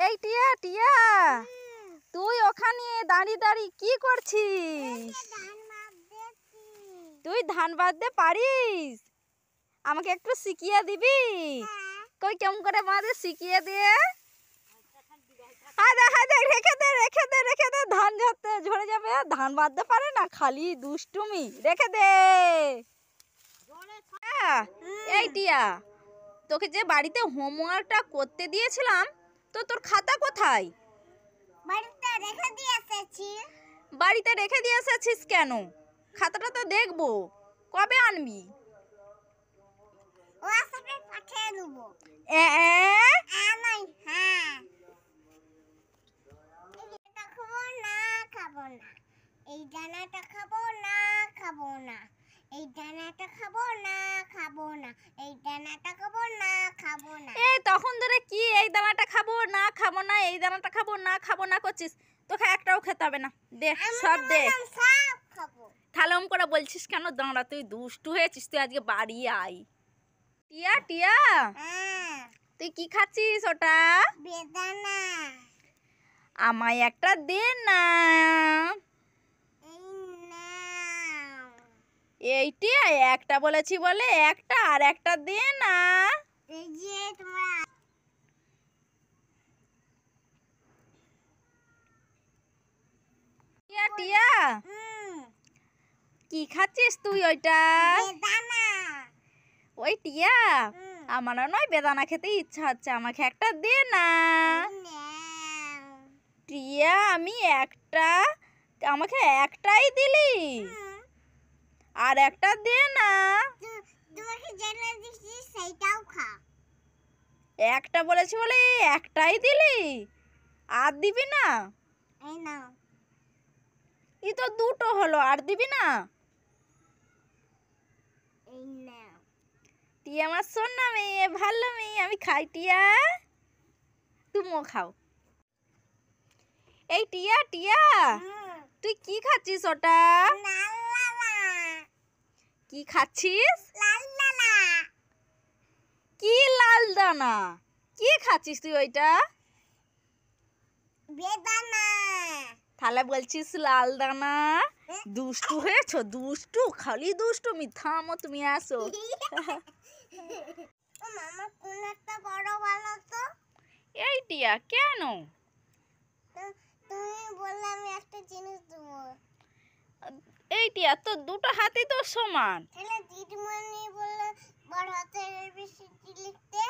এই টিয়া টিয়া, তুই ওখানে দাঁড়িয়ে দাঁড়িয়ে কি করছিস? তুই ধান বাঁধতে পারিস? আমাকে একটু শিখিয়ে দিবি? কই কেমন করে বাঁধে শিখিয়ে দিয়ে। রেখে দে ধান ঝরে যাবে। ধান বাঁধতে পারে না, খালি দুষ্টুমি। রেখে দে। এই টিয়া, তোকে যে বাড়িতে হোমওয়ার্কটা করতে দিয়েছিলাম, তো তোর খাতা কোথায়? বাড়িতে রেখে দিয়ে এসেছিস কেন? খাতাটা তো দেখবো, কবে আনবি? এই দানাটা খাবো না, খাবো না। এই দানাটা খাবো না, খাবো না। এই দানাটা খাবো না, খাবো না। এই তখন ধরে কি এই দানাটা খাবো না, খাবো না, এই দানাটা খাবো না, খাবো না করছিস? তোকে একটাও খেতে হবে না, দে সব দে। সব খাবো। থালম করে বলছিস কেন? দাঁড়া, তুই দুষ্টু হয়েছিস, তুই আজকে বাড়ি আয়। টিয়া টিয়া, তুই কি খাচ্ছিস ওটা? বেদানা। আমায় একটা দে না। এইটি একটা বলেছি বলে একটা, আর একটা দে না। এই যে তোমার টিয়া টিয়া, কি খাচ্ছিস তুই ওইটা? বেদানা। ওই টিয়া, আমারও নয় বেদানা খেতে ইচ্ছা হচ্ছে, আমাকে একটা দে না। টিয়া, আমাকে একটাই দিলি, আর একটা দে না। তোমাকে যেটা দিচ্ছি সেইটাও খা। একটা বলেছি বলে একটাই দিলি, আর দিবি না? এই নাও। ই তো দুটো হলো, আর দিবি না? এই নাও। টিয়া আমার সোনা মেয়ে, ভালো মেয়ে, আমি খাই। টিয়া, তুমিও খাও। এই টিয়া টিয়া, তুই কি খাচ্ছিস ওটা? কি খাচ্ছিস? কি লাল দানা? কি খাচ্ছিস তুই ওইটা? বেদানা। তাহলে বলছিস লাল দানা? দুষ্টু হয়েছো, দুষ্টু, খালি দুষ্টু। থামো, তুমি আসো। মামা কোন একটা বড় ভালো তো। এই টিয়া, কেন? তুমি বললে আমি একটা জিনিস দেবো। এই টিয়া, তো দুটো হাতই তো সমান। তাহলে দিদিমণি বললে বড় হাতের বেশি লিখতে।